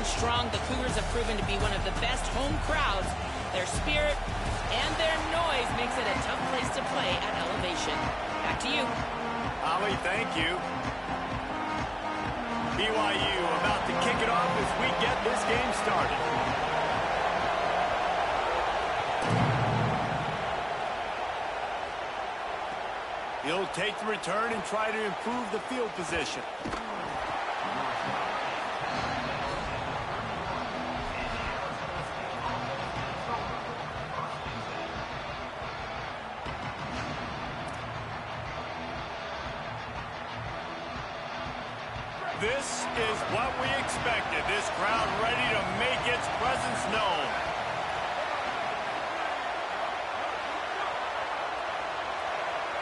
strong, the Cougars have proven to be one of the best home crowds. Their spirit and their noise makes it a tough place to play at elevation. Back to you. Holly, thank you. BYU about to kick it off as we get this game started. He'll take the return and try to improve the field position. This is what we expected. This crowd ready to make its presence known.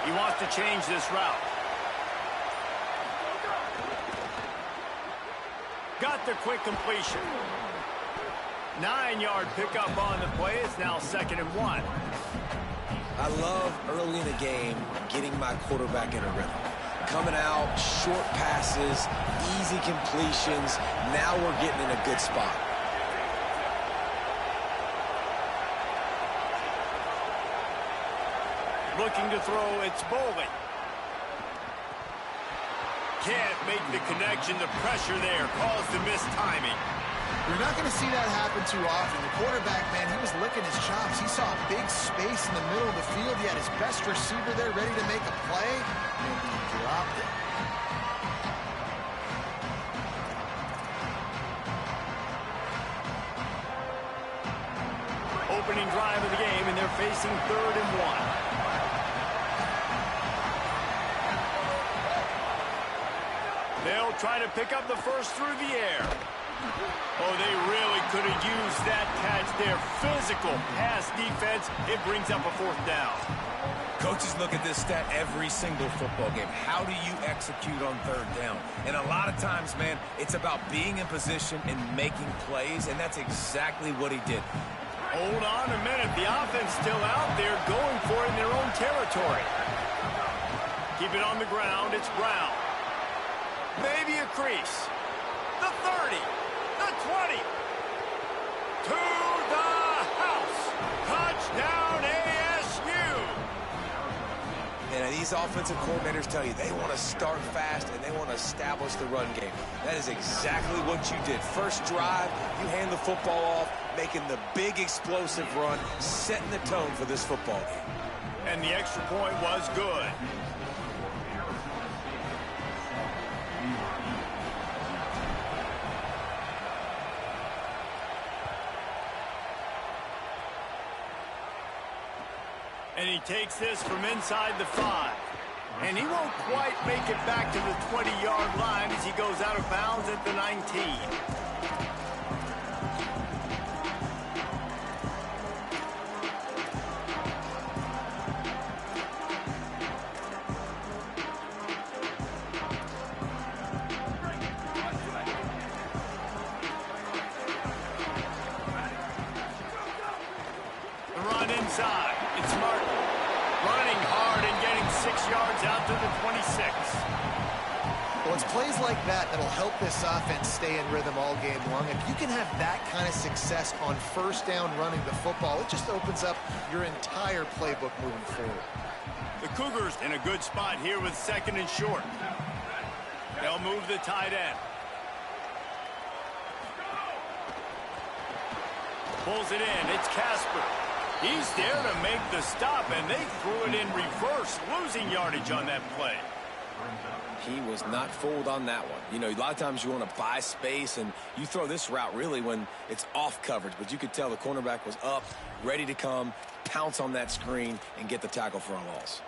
He wants to change this route. Got the quick completion. 9-yard pickup on the play. It's now 2nd and 1. I love early in the game getting my quarterback in a rhythm. Coming out, short passes, easy completions. Now we're getting in a good spot. Looking to throw, it's Bowling. Can't make the connection. The pressure there caused the missed timing. You're not going to see that happen too often. The quarterback, man, he was licking his chops. He saw a big space in the middle of the field. He had his best receiver there ready to make a play, and he dropped it. Opening drive of the game, and they're facing 3rd and 1. They'll try to pick up the first through the air. Oh, they really could have used that catch there. Physical pass defense. It brings up a 4th down. Coaches look at this stat every single football game. How do you execute on 3rd down? And a lot of times, man, it's about being in position and making plays, and that's exactly what he did. Hold on a minute. The offense still out there going for it in their own territory. Keep it on the ground. It's Brown. Maybe a crease. The 30. The 20. To the house. Touchdown ASU. And these offensive coordinators tell you they want to start fast and they want to establish the run game. That is exactly what you did. First drive, you hand the football off, making the big explosive run, setting the tone for this football game. And the extra point was good. And he takes this from inside the 5. And he won't quite make it back to the 20-yard line as he goes out of bounds at the 19. The run inside. It's Martin. Running hard and getting 6 yards out to the 26. Well, it's plays like that that'll help this offense stay in rhythm all game long. If you can have that kind of success on 1st down running the football, it just opens up your entire playbook moving forward. The Cougars in a good spot here with 2nd and short. They'll move the tight end. Pulls it in. It's Casper. He's there to make the stop, and they threw it in reverse, losing yardage on that play. He was not fooled on that one. You know, a lot of times you want to buy space, and you throw this route really when it's off coverage. But you could tell the cornerback was up, ready to come, pounce on that screen, and get the tackle for a loss.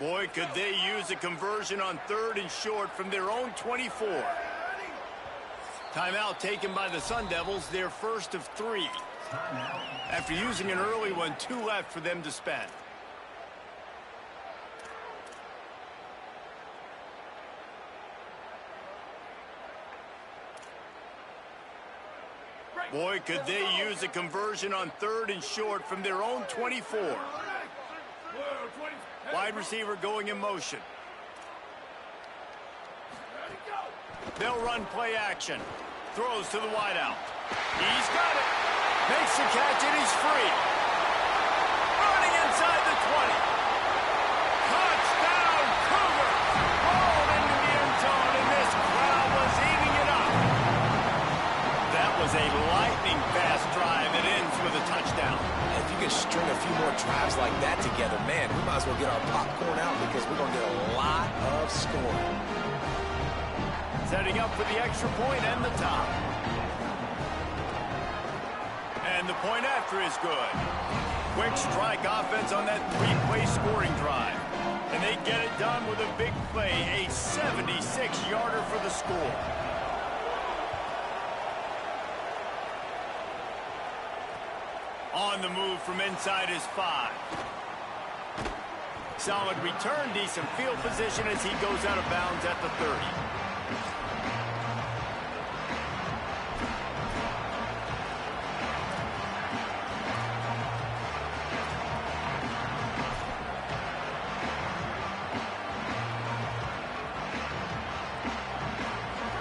Boy, could they use a conversion on 3rd and short from their own 24. Timeout taken by the Sun Devils, their first of 3. After using an early one, 2 left for them to spend. Boy, could they use a conversion on 3rd and short from their own 24. Wide receiver going in motion. They'll run play action. Throws to the wideout. He's got it. Makes the catch, and he's free. Running inside the 20. Touchdown, Cougars! Rolled into the end zone, and this crowd was eating it up. That was a lightning-fast drive that ends with a touchdown. If you can string a few more drives like that together, man, we might as well get our popcorn out because we're going to get a lot of scoring. Setting up for the extra point and the top. And the point after is good. Quick strike offense on that three-play scoring drive. And they get it done with a big play, a 76-yarder for the score. On the move from inside his 5. Solid return, decent field position as he goes out of bounds at the 30.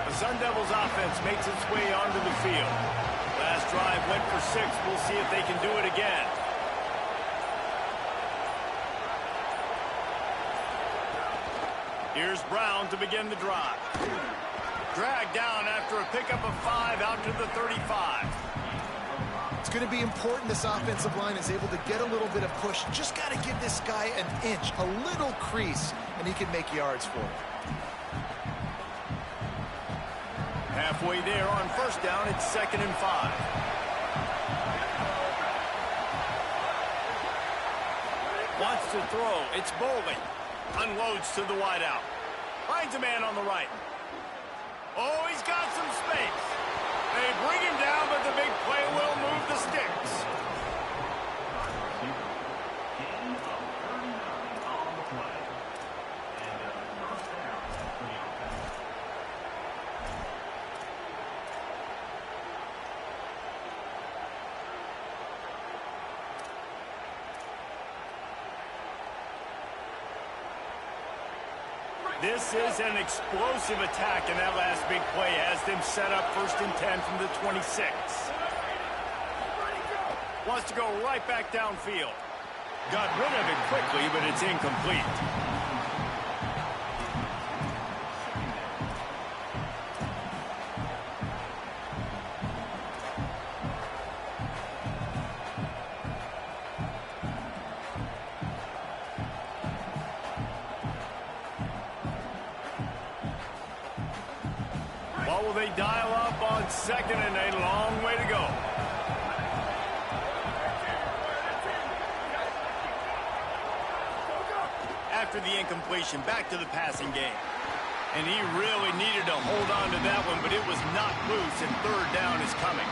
The Sun Devils offense makes its way onto the field. Last drive went for 6. We'll see if they can do it again. Here's Brown to begin the drive. Dragged down after a pickup of 5 out to the 35. It's going to be important this offensive line is able to get a little bit of push. Just got to give this guy an inch, a little crease, and he can make yards for it. Halfway there on first down, it's 2nd and 5. Wants to throw. It's Bowling. Unloads to the wideout. Finds a man on the right. Oh, he's got some space. They bring him down, but the big play will move the sticks. This is an explosive attack, and that last big play has them set up 1st and 10 from the 26. Wants to go right back downfield. Got rid of it quickly, but it's incomplete. What will they dial up on 2nd and a long way to go? After the incompletion, back to the passing game. And he really needed to hold on to that one, but it was not loose, and 3rd down is coming.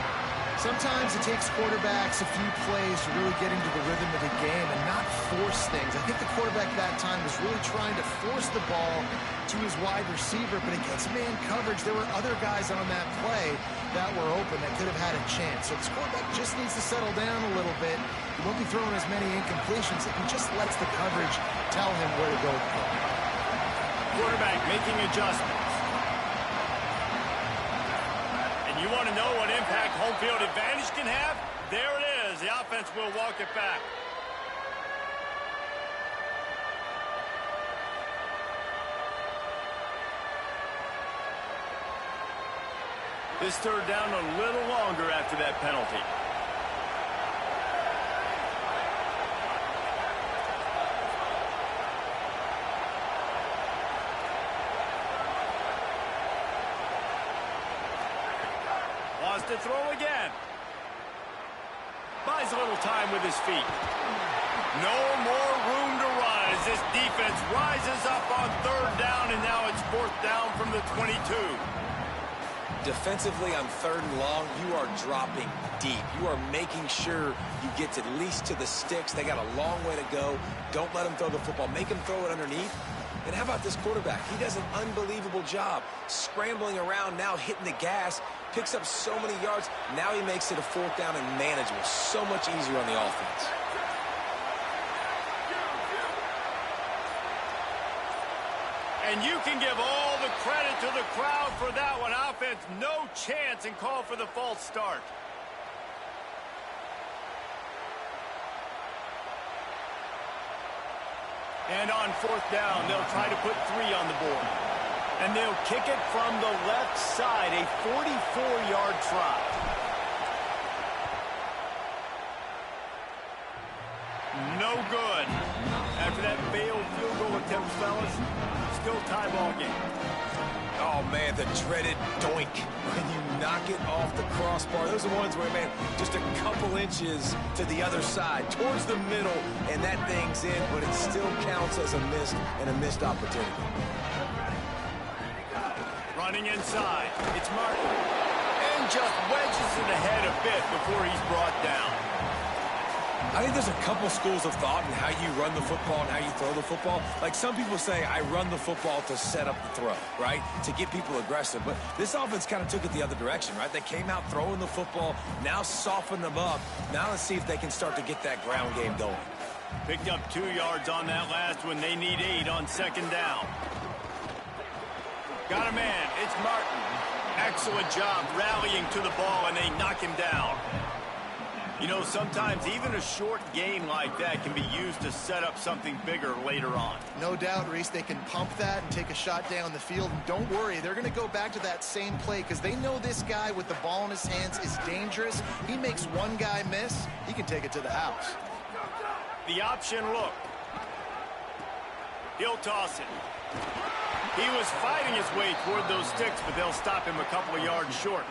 Sometimes it takes quarterbacks a few plays to really get into the rhythm of the game and not force things. I think the quarterback that time was really trying to force the ball to his wide receiver, but against man coverage, there were other guys on that play that were open that could have had a chance. So this quarterback just needs to settle down a little bit. He won't be throwing as many incompletions if he just lets the coverage tell him where to go. Quarterback making adjustments. You want to know what impact home field advantage can have? There it is. The offense will walk it back. This 3rd down a little longer after that penalty. To throw again. Buys a little time with his feet. No more room to run as this defense rises up on 3rd down, and now it's 4th down from the 22. Defensively on 3rd and long, you are dropping deep. You are making sure you get at least to the sticks. They got a long way to go. Don't let them throw the football. Make them throw it underneath. And how about this quarterback? He does an unbelievable job scrambling around, now hitting the gas, picks up so many yards. Now he makes it a 4th down and manageable. So much easier on the offense. And And you can give all the credit to the crowd for that one. Offense, no chance, and call for the false start. And on fourth down, they'll try to put 3 on the board. And they'll kick it from the left side, a 44-yard try. No good. After that failed field goal attempt, fellas, still tie ball game. Oh, man, the dreaded doink. When you knock it off the crossbar, those are ones where, man, just a couple inches to the other side, towards the middle, and that thing's in, but it still counts as a missed opportunity. Running inside, it's Martin. And just wedges it ahead a bit before he's brought down. I think there's a couple schools of thought in how you run the football and how you throw the football. Like some people say, I run the football to set up the throw, right? To get people aggressive. But this offense kind of took it the other direction, right? They came out throwing the football, now softened them up. Now let's see if they can start to get that ground game going. Picked up 2 yards on that last one. They need 8 on second down. Got a man. It's Martin. Excellent job rallying to the ball, and they knock him down. You know, sometimes even a short gain like that can be used to set up something bigger later on. No doubt, Reese, they can pump that and take a shot down the field. And don't worry, they're going to go back to that same play because they know this guy with the ball in his hands is dangerous. He makes one guy miss, he can take it to the house. The option look. He'll toss it. He was fighting his way toward those sticks, but they'll stop him a couple of yards short.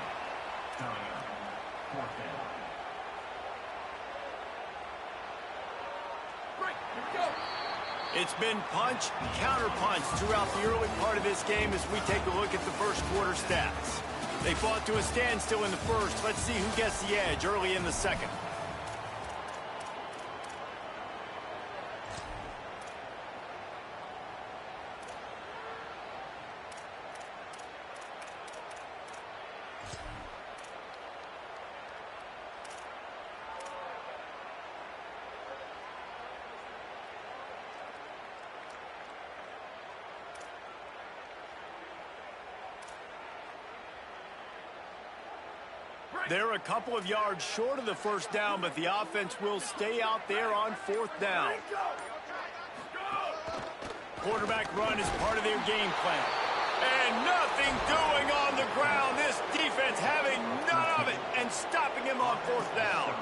It's been punch, counter-punch throughout the early part of this game as we take a look at the first quarter stats. They fought to a standstill in the first. Let's see who gets the edge early in the second. They're a couple of yards short of the first down, but the offense will stay out there on fourth down. Quarterback run is part of their game plan. And nothing doing on the ground. This defense having none of it and stopping him on fourth down.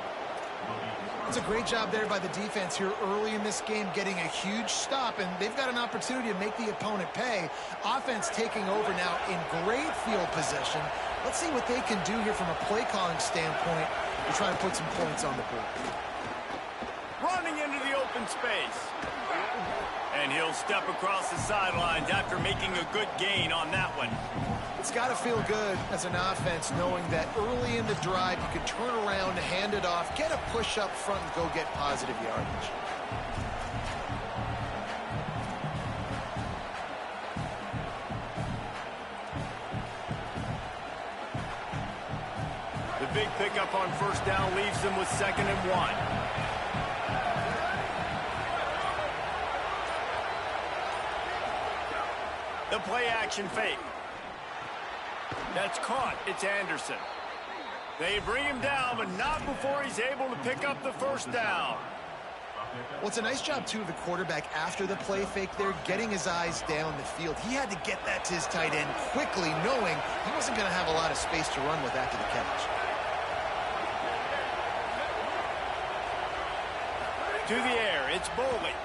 It's a great job there by the defense here early in this game, getting a huge stop, and they've got an opportunity to make the opponent pay. Offense taking over now in great field position. Let's see what they can do here from a play calling standpoint to try and put some points on the board. Running into the open space. And he'll step across the sidelines after making a good gain on that one. It's got to feel good as an offense knowing that early in the drive you can turn around, hand it off, get a push up front, and go get positive yardage. The big pickup on first down leaves them with 2nd and 1. The play action fake. That's caught. It's Anderson. They bring him down, but not before he's able to pick up the first down. Well, it's a nice job, too, of the quarterback after the play fake there, getting his eyes down the field. He had to get that to his tight end quickly, knowing he wasn't going to have a lot of space to run with after the catch. To the air, it's Bowling.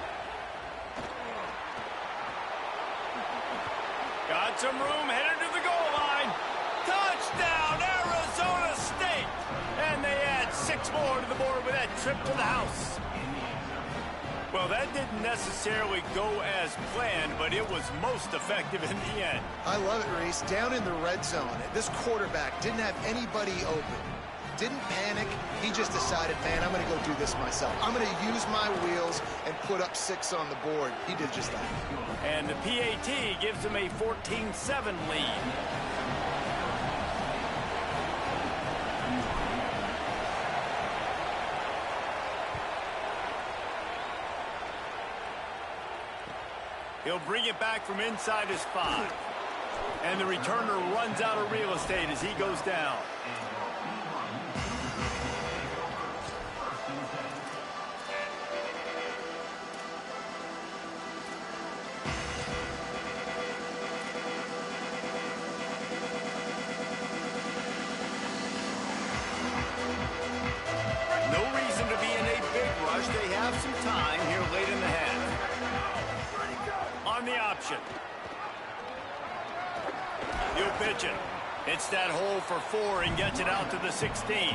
Got some room, headed to the goal line. Touchdown, Arizona State! And they add 6 more to the board with that trip to the house. Well, that didn't necessarily go as planned, but it was most effective in the end. I love it, Reese. Down in the red zone, this quarterback didn't have anybody open. Didn't panic. He just decided, man, I'm going to go do this myself. I'm going to use my wheels and put up 6 on the board. He did just that. And the PAT gives him a 14-7 lead. He'll bring it back from inside his 5. And the returner runs out of real estate as he goes down. No reason to be in a big rush. They have some time here late in the half. On the option. He'll pitch it. Hits that hole for 4 and gets it out to the 16.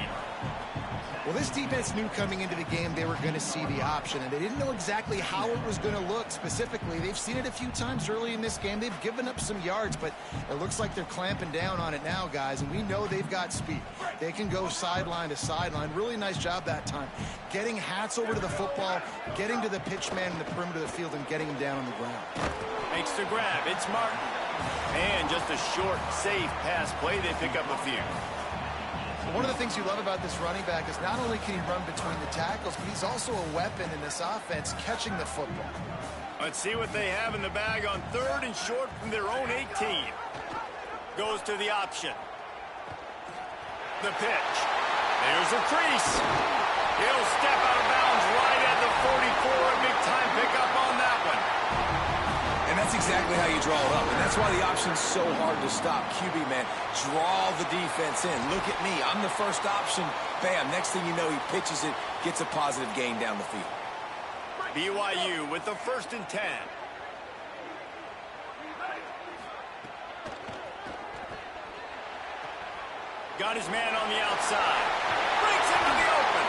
Well, this defense knew coming into the game they were going to see the option, and they didn't know exactly how it was going to look specifically. They've seen it a few times early in this game. They've given up some yards, but it looks like they're clamping down on it now, guys, and we know they've got speed. They can go sideline to sideline. Really nice job that time. Getting Hats over to the football, getting to the pitch man in the perimeter of the field, and getting him down on the ground. Makes the grab. It's Martin. And just a short, safe pass play. They pick up a few. One of the things you love about this running back is not only can he run between the tackles, but he's also a weapon in this offense, catching the football. Let's see what they have in the bag on 3rd and short from their own 18. Goes to the option. The pitch. There's a crease. He'll step out of bounds right at the 44. A big-time pickup on that one. And that's exactly how you draw it up. And that's why the option's so hard to stop. QB, man, draw the defense in. Look at me. I'm the first option. Bam. Next thing you know, he pitches it, gets a positive gain down the field. BYU with the 1st and 10. Got his man on the outside. Breaks into the open.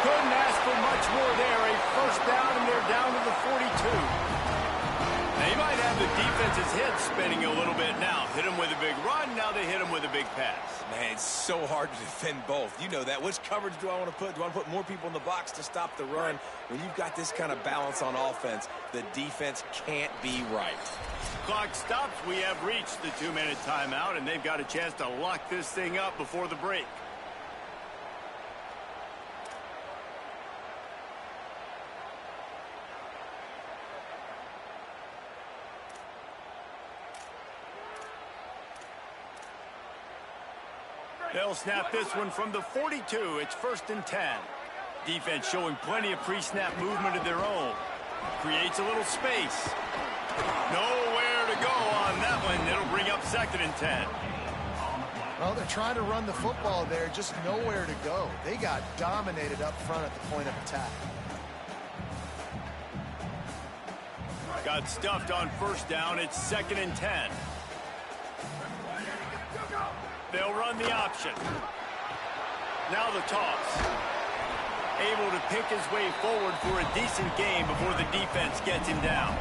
Couldn't ask for much more there. A 1st down, and they're down to the 42. They might have the defense's head spinning a little bit now. Hit him with a big run, now they hit him with a big pass. Man, it's so hard to defend both. You know that. Which coverage do I want to put? Do I want to put more people in the box to stop the run? When you've got this kind of balance on offense, the defense can't be right. Clock stops. We have reached the 2-minute timeout, and they've got a chance to lock this thing up before the break. They'll snap this one from the 42. It's 1st and 10. Defense showing plenty of pre-snap movement of their own. Creates a little space. Nowhere to go on that one. It'll bring up 2nd and 10. Well, they're trying to run the football there, just nowhere to go. They got dominated up front at the point of attack. Got stuffed on 1st down. It's 2nd and 10. They'll run the option. Now the toss. Able to pick his way forward for a decent gain before the defense gets him down.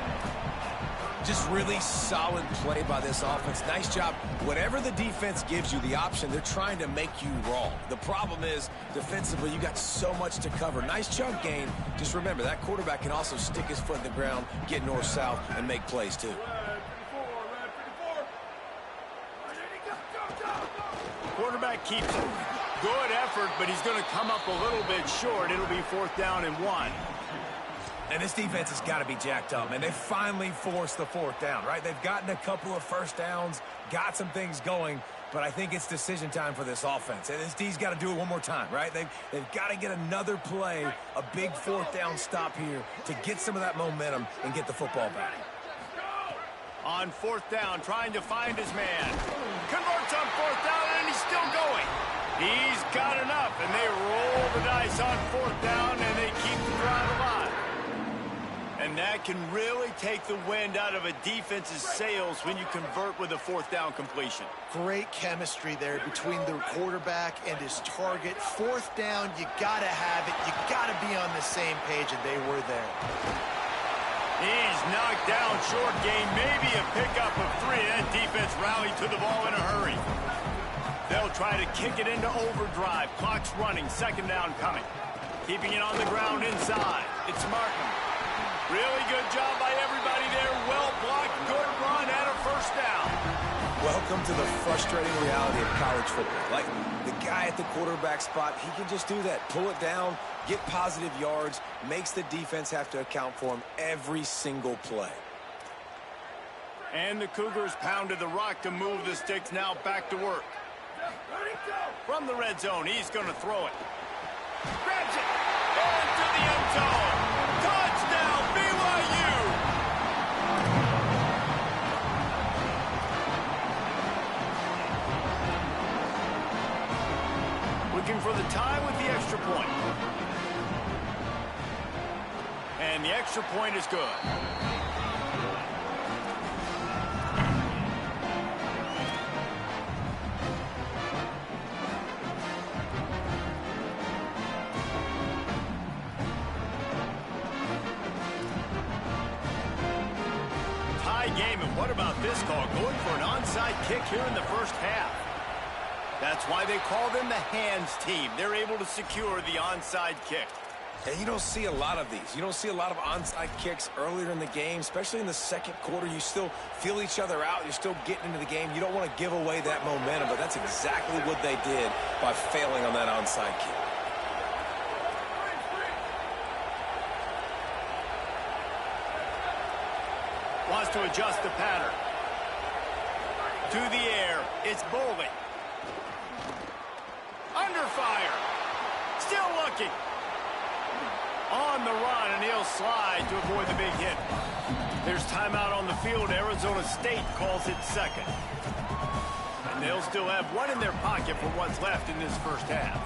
Just really solid play by this offense. Nice job. Whatever the defense gives you the option, they're trying to make you wrong. The problem is, defensively, you got so much to cover. Nice chunk gain. Just remember, that quarterback can also stick his foot in the ground, get north-south, and make plays too. Quarterback keeps it. Good effort, but he's going to come up a little bit short. It'll be 4th down and 1. And this defense has got to be jacked up, and they finally forced the 4th down, right? They've gotten a couple of 1st downs, got some things going, but I think it's decision time for this offense. And this D's got to do it one more time, right? They've got to get another play, a big 4th down stop here to get some of that momentum and get the football back. On 4th down, trying to find his man. Converts on 4th down, and he's still going. He's got enough, and they roll the dice on 4th down, and they keep the drive alive. And that can really take the wind out of a defense's sails when you convert with a 4th down completion. Great chemistry there between the quarterback and his target. 4th down, you got to have it. You got to be on the same page, and they were there. He's knocked down, short gain, maybe a pickup of 3. That defense rallied to the ball in a hurry. They'll try to kick it into overdrive. Clock's running, 2nd down coming. Keeping it on the ground inside. It's Martin. Really good job by everybody there. Well blocked, good run, and a 1st down. Welcome to the frustrating reality of college football. Like, the guy at the quarterback spot, he can just do that. Pull it down, get positive yards, makes the defense have to account for him every single play. And the Cougars pounded the rock to move the sticks now back to work. From the red zone, he's going to throw it. Grabs it. Into the end zone. Touchdown, BYU. Looking for the tie with the extra point. And the extra point is good. Game, and what about this call? Going for an onside kick here in the first half. That's why they call them the hands team. They're able to secure the onside kick. And you don't see a lot of these. You don't see a lot of onside kicks earlier in the game, especially in the second quarter. You still feel each other out. You're still getting into the game. You don't want to give away that momentum, but that's exactly what they did by failing on that onside kick. Wants to adjust the pattern. To the air, it's Bowling. Under fire. Still looking. On the run, and he'll slide to avoid the big hit. There's timeout on the field. Arizona State calls it second. And they'll still have one in their pocket for what's left in this first half.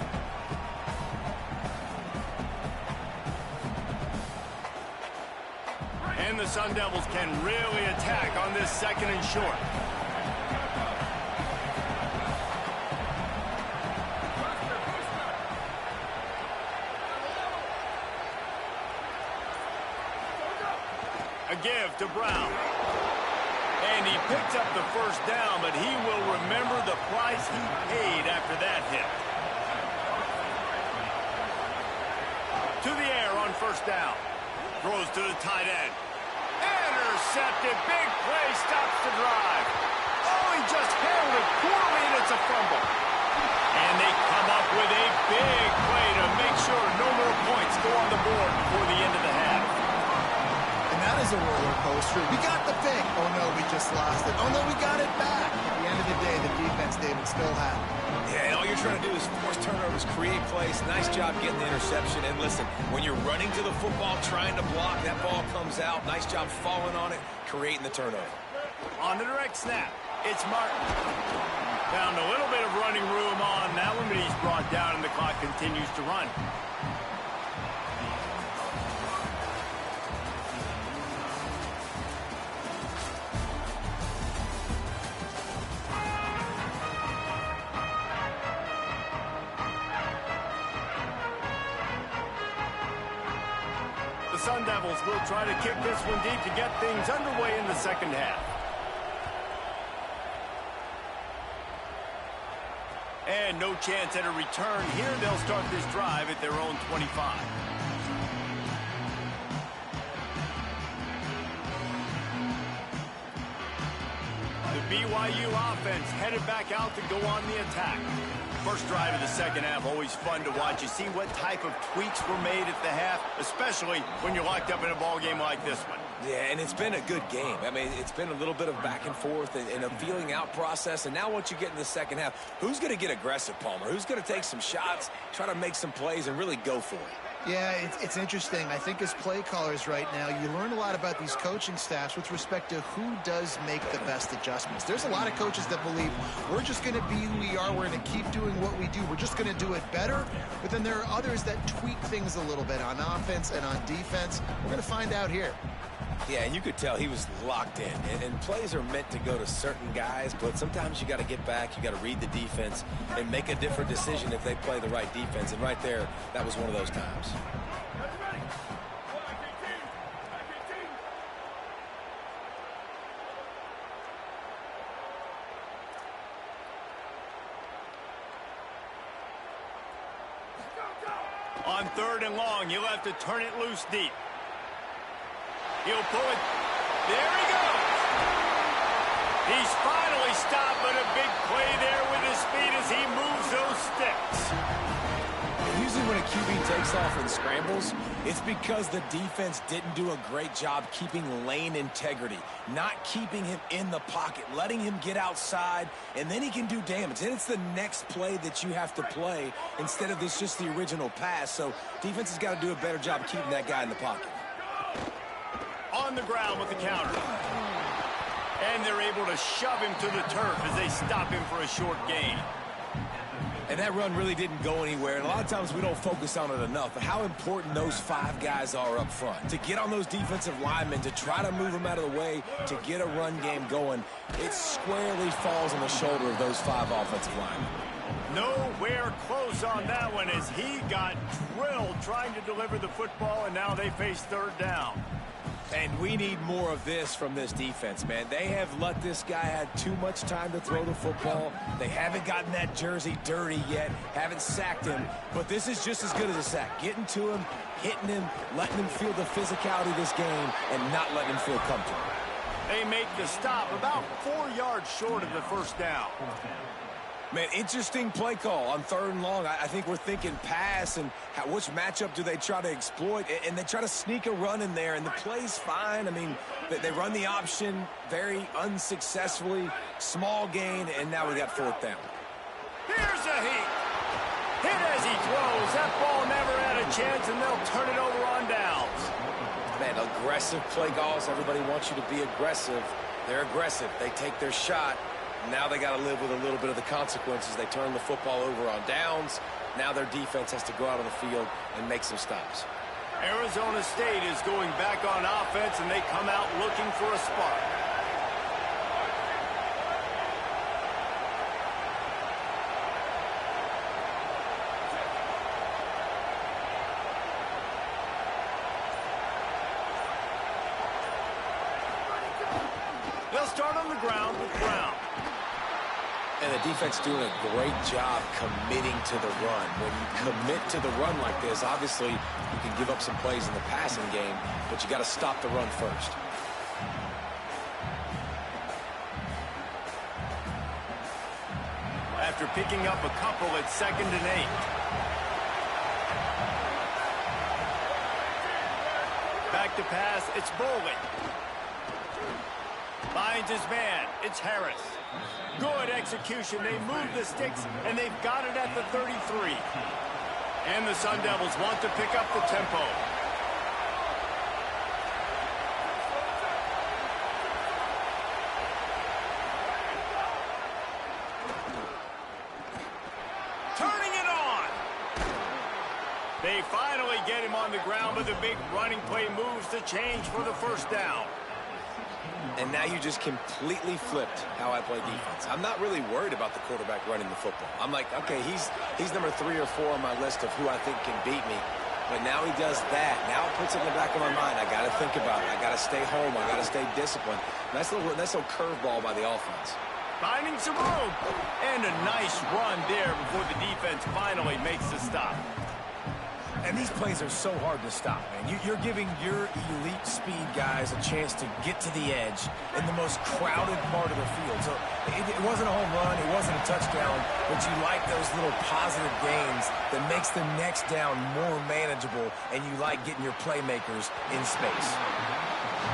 And the Sun Devils can really attack on this second and short. A give to Brown. And he picked up the first down, but he will remember the price he paid after that hit. To the air on first down. Throws to the tight end. Intercepted. Big play. Stops the drive. Oh, he just handled it poorly, and it's a fumble. And they come up with a big play to make sure no more points go on the board before the end of the half. And that is a roller coaster. We got the pick. Oh, no, we just lost it. Oh, no, we got it back. At the end of the day, the defense, David, still had it. Yeah, and all you're trying to do is force turnovers, create plays. Nice job getting the interception. And listen, when you're running to the football, trying to block, that ball comes out. Nice job falling on it, creating the turnover. On the direct snap, it's Martin. Found a little bit of running room on that one, but he's brought down, and the clock continues to run. The Sun Devils will try to kick this one deep to get things underway in the second half. And no chance at a return here. They'll start this drive at their own 25. The BYU offense headed back out to go on the attack. First drive of the second half, always fun to watch. You see what type of tweaks were made at the half, especially when you're locked up in a ball game like this one. Yeah, and it's been a good game. I mean, it's been a little bit of back and forth and a feeling out process. And now once you get in the second half, who's going to get aggressive, Palmer? Who's going to take some shots, try to make some plays, and really go for it? Yeah, it's interesting. I think as play callers right now, you learn a lot about these coaching staffs with respect to who does make the best adjustments. There's a lot of coaches that believe we're just going to be who we are. We're going to keep doing what we do. We're just going to do it better. But then there are others that tweak things a little bit on offense and on defense. We're going to find out here. Yeah, and you could tell he was locked in. And plays are meant to go to certain guys, but sometimes you got to get back, you got to read the defense, and make a different decision if they play the right defense. And right there, that was one of those times. On third and long, you'll have to turn it loose deep. He'll pull it. There he goes. He's finally stopped, but a big play there with his feet as he moves those sticks. Usually when a QB takes off and scrambles, it's because the defense didn't do a great job keeping lane integrity, not keeping him in the pocket, letting him get outside, and then he can do damage. And it's the next play that you have to play instead of this just the original pass. So defense has got to do a better job keeping that guy in the pocket. On the ground with the counter. And they're able to shove him to the turf as they stop him for a short gain. And that run really didn't go anywhere. And a lot of times we don't focus on it enough. But how important those 5 guys are up front. To get on those defensive linemen, to try to move them out of the way, to get a run game going, it squarely falls on the shoulder of those 5 offensive linemen. Nowhere close on that one as he got drilled trying to deliver the football, and now they face third down. And we need more of this from this defense, man. They have let this guy have too much time to throw the football. They haven't gotten that jersey dirty yet, haven't sacked him. But this is just as good as a sack. Getting to him, hitting him, letting him feel the physicality of this game, and not letting him feel comfortable. They make the stop about 4 yards short of the first down. Man, interesting play call on 3rd and long. I think we're thinking pass and which matchup do they try to exploit, and they try to sneak a run in there, and the play's fine. I mean, they run the option very unsuccessfully, small gain, and now we got 4th down. Here's a heat. Hit as he throws. That ball never had a chance, and they'll turn it over on downs. Man, aggressive play calls. Everybody wants you to be aggressive. They're aggressive. They take their shot. Now they got to live with a little bit of the consequences. They turn the football over on downs. Now their defense has to go out on the field and make some stops. Arizona State is going back on offense, and they come out looking for a spark. They'll start on the ground with Brown. And the defense doing a great job committing to the run. When you commit to the run like this, obviously you can give up some plays in the passing game, but you got to stop the run first. After picking up a couple at 2nd and 8. Back to pass, it's Bowling. Finds his man, it's Harris. Good execution. They move the sticks, and they've got it at the 33. And the Sun Devils want to pick up the tempo. Turning it on. They finally get him on the ground, but the big running play moves the change for the first down. And now you just completely flipped how I play defense. I'm not really worried about the quarterback running the football. I'm like, okay, he's number 3 or 4 on my list of who I think can beat me. But now he does that. Now it puts it in the back of my mind. I got to think about it. I got to stay home. I got to stay disciplined. Nice little curveball by the offense. Finding some room. And a nice run there before the defense finally makes the stop. And these plays are so hard to stop, man. You're giving your elite speed guys a chance to get to the edge in the most crowded part of the field. So it wasn't a home run, it wasn't a touchdown, but you like those little positive gains that makes the next down more manageable, and you like getting your playmakers in space.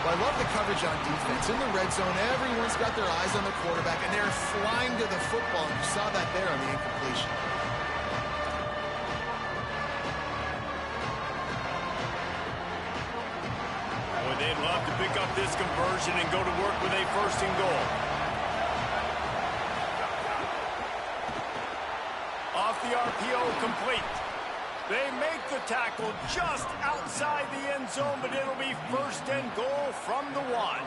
Well, I love the coverage on defense. In the red zone, everyone's got their eyes on the quarterback, and they're flying to the football. And you saw that there on the incompletion. They'd love to pick up this conversion and go to work with a 1st and goal. Off the RPO, complete. They make the tackle just outside the end zone, but it'll be 1st and goal from the 1.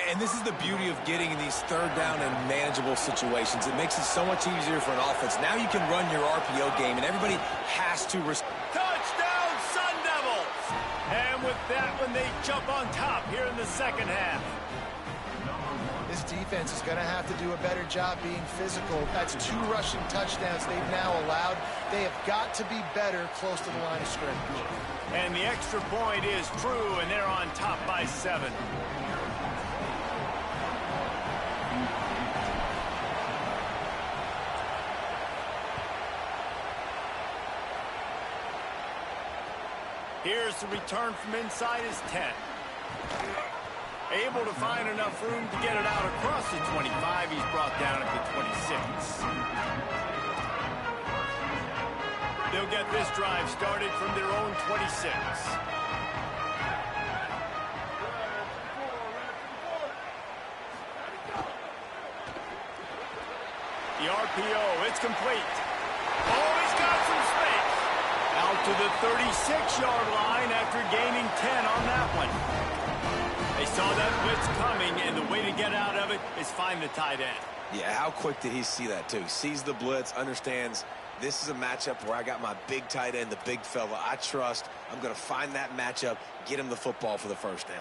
And this is the beauty of getting in these 3rd down and manageable situations. It makes it so much easier for an offense. Now you can run your RPO game, and everybody has to Touchdown, Sun Devils! And with that one, they jump on top here in the 2nd half. This defense is going to have to do a better job being physical. That's 2 rushing touchdowns they've now allowed. They have got to be better close to the line of scrimmage. And the extra point is true, and they're on top by 7. Here's the return from inside his 10. Able to find enough room to get it out across the 25. He's brought down at the 26. They'll get this drive started from their own 26. The RPO, it's complete. Oh, he's got some space. Out to the 36-yard line after gaining 10 on that one. They saw that blitz coming, and the way to get out of it is find the tight end. Yeah, how quick did he see that, too? Sees the blitz, understands this is a matchup where I got my big tight end, the big fella I trust. I'm going to find that matchup, get him the football for the first down.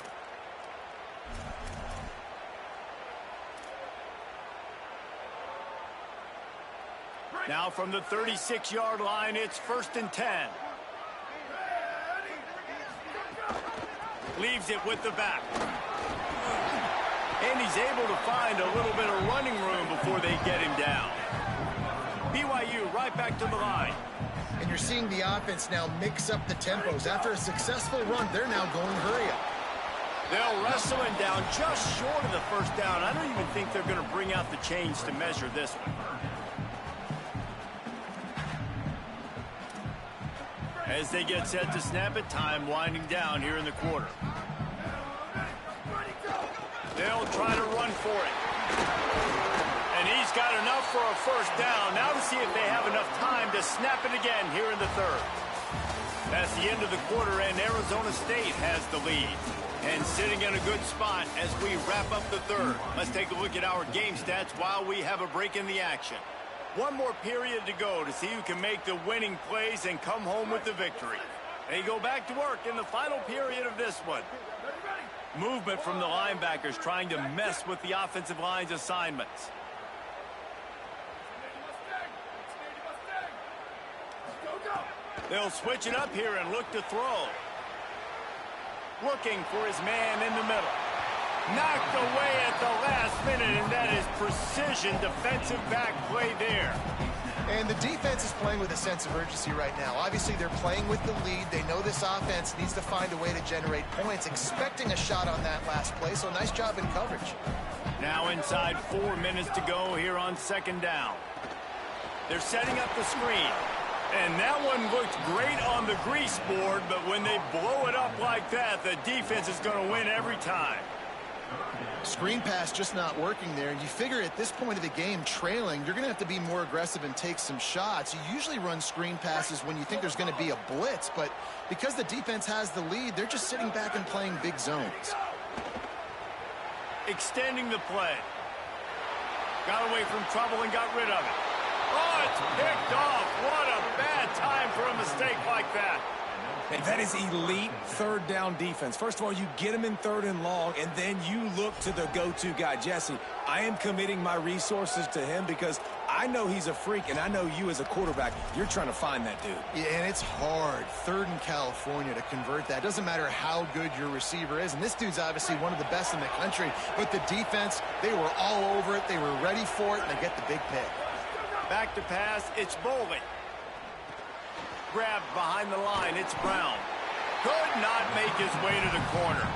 Now from the 36-yard line, it's 1st and 10. Leaves it with the back. And he's able to find a little bit of running room before they get him down. BYU right back to the line. And you're seeing the offense now mix up the tempos. After a successful run, they're now going hurry up. They'll wrestle him down just short of the first down. I don't even think they're going to bring out the chains to measure this one. As they get set to snap it, time winding down here in the quarter. They'll try to run for it. And he's got enough for a first down. Now to see if they have enough time to snap it again here in the third. That's the end of the quarter, and Arizona State has the lead. And sitting in a good spot as we wrap up the third. Let's take a look at our game stats while we have a break in the action. One more period to go to see who can make the winning plays and come home with the victory. They go back to work in the final period of this one. Movement from the linebackers trying to mess with the offensive line's assignments. They'll switch it up here and look to throw. Looking for his man in the middle. Knocked away at the last minute, and that is precision defensive back play there. And the defense is playing with a sense of urgency right now. Obviously, they're playing with the lead. They know this offense needs to find a way to generate points, expecting a shot on that last play, so nice job in coverage. Now inside 4 minutes to go here on 2nd down. They're setting up the screen. And that one looked great on the grease board, but when they blow it up like that, the defense is going to win every time. Screen pass just not working there. And you figure at this point of the game, trailing, you're going to have to be more aggressive and take some shots. You usually run screen passes when you think there's going to be a blitz, but because the defense has the lead, they're just sitting back and playing big zones. Extending the play. Got away from trouble and got rid of it. Oh, it's picked off. What a bad time for a mistake like that. And that is elite 3rd down defense. First of all, you get him in 3rd and long, and then you look to the go-to guy, Jesse. I am committing my resources to him because I know he's a freak, and I know you as a quarterback, you're trying to find that dude. Yeah, and it's hard, 3rd in California, to convert that. Doesn't matter how good your receiver is, and this dude's obviously one of the best in the country, but the defense, they were all over it, they were ready for it, and they get the big pick. Back to pass, it's Boley. Grabbed behind the line, it's Brown. Could not make his way to the corner.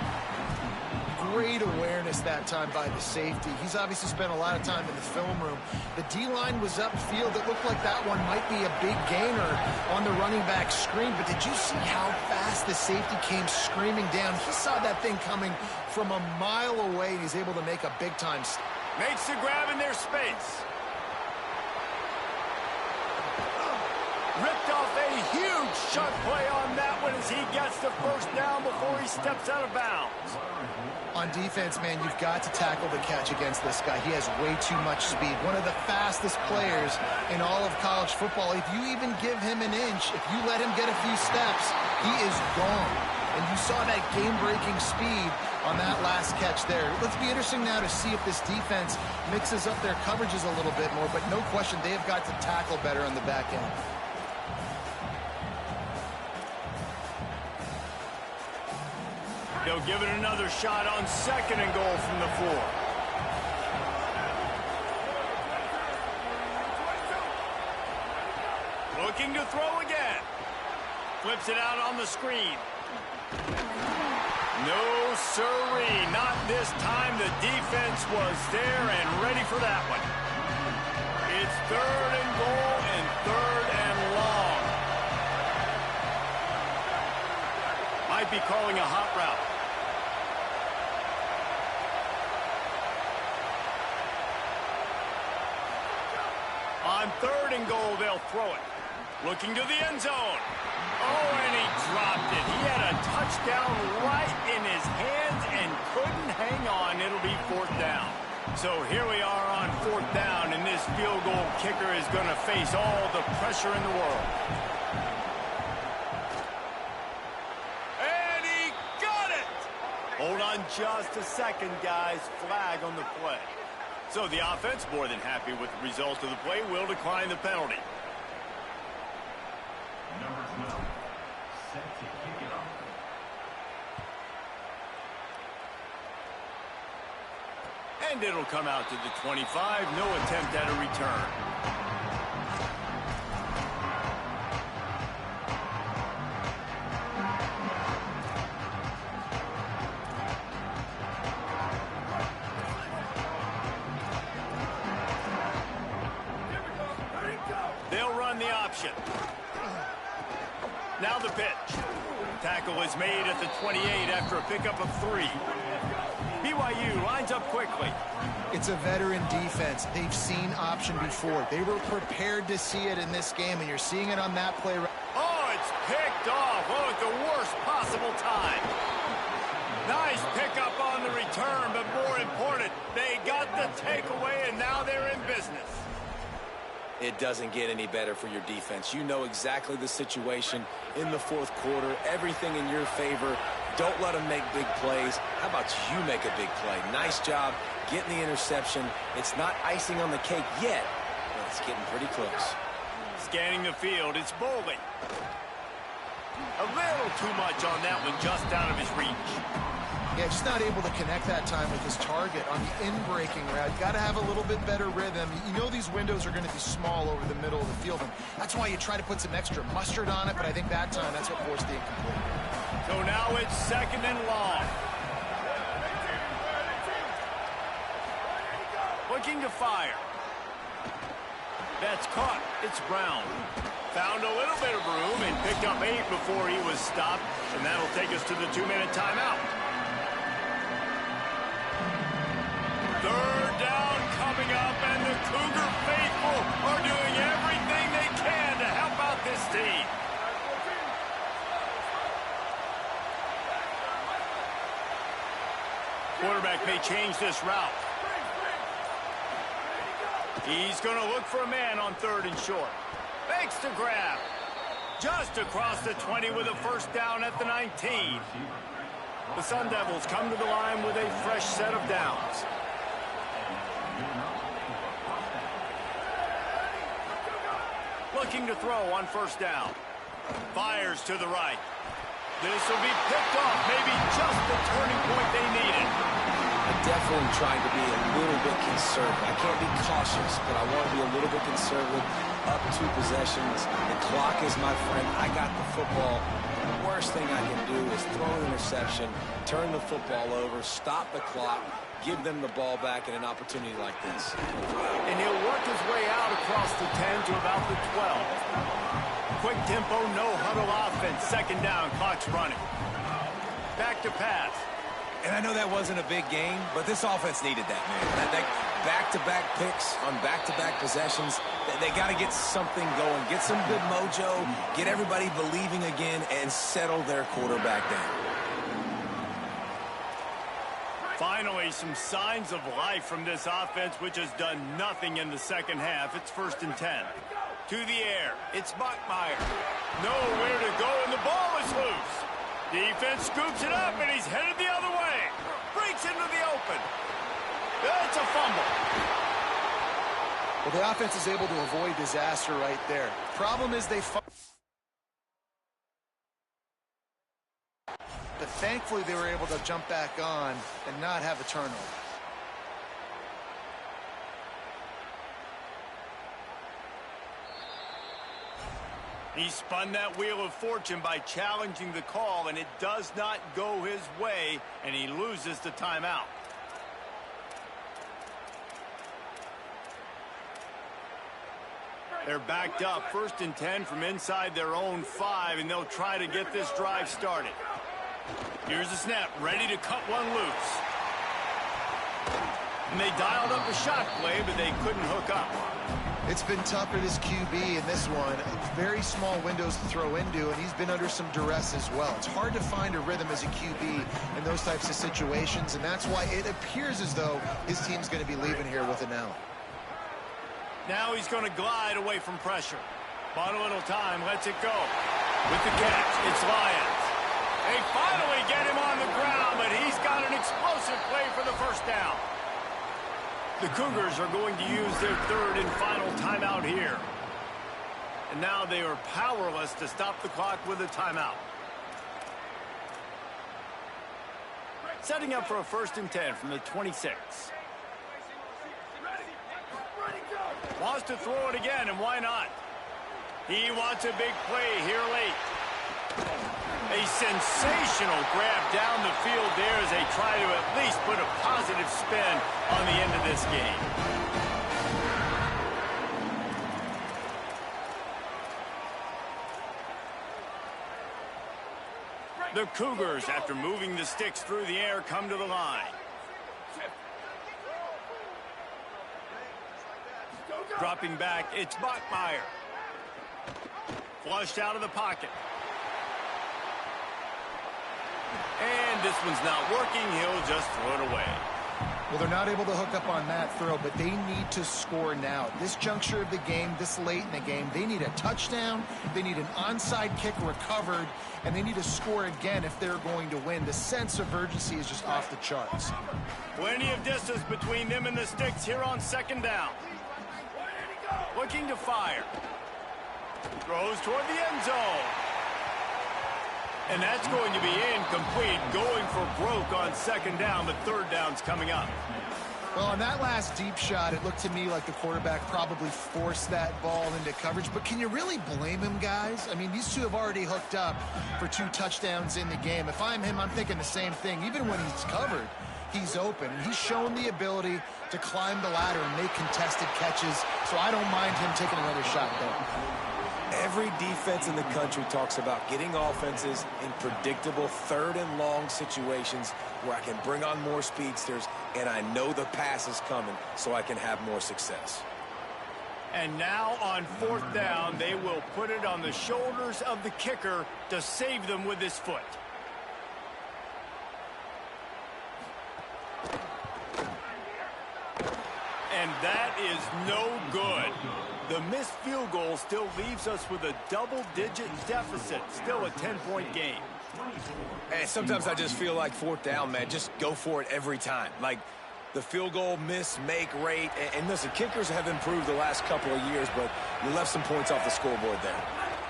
Great awareness that time by the safety. He's obviously spent a lot of time in the film room. The D-line was upfield. It looked like that one might be a big gainer on the running back screen, but did you see how fast the safety came screaming down? He saw that thing coming from a mile away, and he's able to make a big-time stop. Makes the grab in their space. Ripped off a huge shot play on that one as he gets the first down before he steps out of bounds. On defense, man, you've got to tackle the catch against this guy. He has way too much speed. One of the fastest players in all of college football. If you even give him an inch, if you let him get a few steps, he is gone. And you saw that game-breaking speed on that last catch there. Let's be interesting now to see if this defense mixes up their coverages a little bit more, but no question, they have got to tackle better on the back end. They'll give it another shot on 2nd and goal from the 4. Looking to throw again. Flips it out on the screen. No, sirree. Not this time. The defense was there and ready for that one. It's 3rd and goal and 3rd and long. Might be calling a hot route. On 3rd and goal, they'll throw it. Looking to the end zone. Oh, and he dropped it. He had a touchdown right in his hands and couldn't hang on. It'll be 4th down. So here we are on 4th down, and this field goal kicker is going to face all the pressure in the world. And he got it! Hold on just a second, guys. Flag on the play. So the offense, more than happy with the result of the play, will decline the penalty. Number 12, set to kick it off. And it'll come out to the 25. No attempt at a return. They'll run the option. Now the pitch. Tackle is made at the 28 after a pickup of 3. BYU lines up quickly. It's a veteran defense. They've seen option before. They were prepared to see it in this game, and you're seeing it on that play. Oh, it's picked off. Oh, at the worst possible time. Nice pickup on the return, but more important, they got the takeaway, and now they're in business. It doesn't get any better for your defense. You know exactly the situation in the 4th quarter. Everything in your favor. Don't let them make big plays. How about you make a big play? Nice job getting the interception. It's not icing on the cake yet, but it's getting pretty close. Scanning the field, it's Bowling. A little too much on that one, just out of his reach. Yeah, just not able to connect that time with his target on the in-breaking route. Got to have a little bit better rhythm. You know these windows are going to be small over the middle of the field, and that's why you try to put some extra mustard on it, but I think that time that's what forced the incomplete. So now it's 2nd and long. Looking to fire. That's caught. It's Brown. Found a little bit of room and picked up 8 before he was stopped, and that'll take us to the 2-minute timeout. 3rd down coming up, and the Cougar faithful are doing everything they can to help out this team. Quarterback may change this route. He's going to look for a man on 3rd and short. Makes the grab. Just across the 20 with a 1st down at the 19. The Sun Devils come to the line with a fresh set of downs. Looking to throw on 1st down. Fires to the right. This will be picked off. Maybe just the turning point they needed. I'm definitely trying to be a little bit conservative. I can't be cautious, but I want to be a little bit conservative. Up 2 possessions. The clock is my friend. I got the football. The worst thing I can do is throw an interception, turn the football over, stop the clock, give them the ball back in an opportunity like this. And he'll work his way out across the 10 to about the 12. Quick tempo, no huddle offense. 2nd down, clock's running. Back to pass. And I know that wasn't a big game, but this offense needed that, man. That back-to-back picks on back-to-back possessions, they got to get something going, get some good mojo, get everybody believing again, and settle their quarterback down. Finally, some signs of life from this offense, which has done nothing in the 2nd half. It's 1st and 10. To the air, it's Bachmeier. Nowhere to go, and the ball is loose. Defense scoops it up, and he's headed the other way. Breaks into the open. It's a fumble. Well, the offense is able to avoid disaster right there. Problem is but thankfully they were able to jump back on and not have a turnover. He spun that wheel of fortune by challenging the call, and it does not go his way, and he loses the timeout. They're backed up, 1st and 10 from inside their own 5, and they'll try to get this drive started. Here's the snap, ready to cut one loose. And they dialed up a shot play, but they couldn't hook up. It's been tough for this QB in this one. Very small windows to throw into, and he's been under some duress as well. It's hard to find a rhythm as a QB in those types of situations, and that's why it appears as though his team's going to be leaving here with an L. Now he's going to glide away from pressure. Bought a little time, lets it go. With the catch, it's Lions. They finally get him on the ground, but he's got an explosive play for the first down. The Cougars are going to use their 3rd and final timeout here. And now they are powerless to stop the clock with a timeout. Setting up for a 1st and 10 from the 26. Wants to throw it again, and why not? He wants a big play here late. A sensational grab down the field there as they try to at least put a positive spin on the end of this game. The Cougars, after moving the sticks through the air, come to the line. Dropping back, it's Bachmeier. Flushed out of the pocket. And this one's not working. He'll just throw it away. Well, they're not able to hook up on that throw, but they need to score now. This juncture of the game, this late in the game, they need a touchdown, they need an onside kick recovered, and they need to score again if they're going to win. The sense of urgency is just off the charts. Plenty of distance between them and the sticks here on 2nd down. Looking to fire. Throws toward the end zone. And that's going to be incomplete, going for broke on 2nd down, but 3rd down's coming up. Well, on that last deep shot, it looked to me like the quarterback probably forced that ball into coverage. But can you really blame him, guys? I mean, these two have already hooked up for 2 touchdowns in the game. If I'm him, I'm thinking the same thing. Even when he's covered, he's open. And he's shown the ability to climb the ladder and make contested catches. So I don't mind him taking another shot there. Every defense in the country talks about getting offenses in predictable 3rd and long situations where I can bring on more speedsters and I know the pass is coming so I can have more success. And now on 4th down, they will put it on the shoulders of the kicker to save them with his foot. And that is no good. The missed field goal still leaves us with a double-digit deficit, still a 10-point game. And sometimes I just feel like 4th down, man, just go for it every time. Like the field goal miss, make rate. And listen, kickers have improved the last couple of years, but you left some points off the scoreboard there.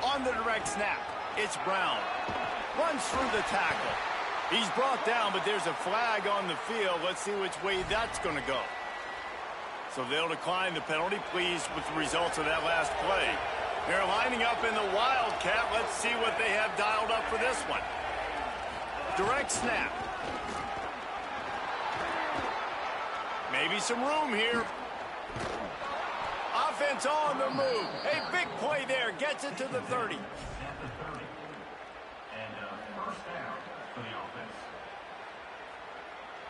On the direct snap, it's Brown. Runs through the tackle. He's brought down, but there's a flag on the field. Let's see which way that's going to go. So they'll decline the penalty, pleased with the results of that last play. They're lining up in the Wildcat. Let's see what they have dialed up for this one. Direct snap. Maybe some room here. Offense on the move. A big play there. Gets it to the 30. And first down for the offense.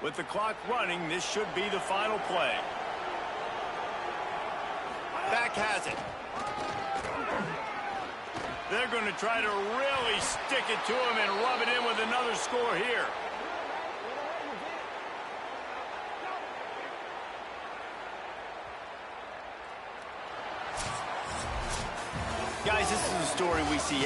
With the clock running, this should be the final play. Back has it. They're going to try to really stick it to him and rub it in with another score here. Guys, this is a story we see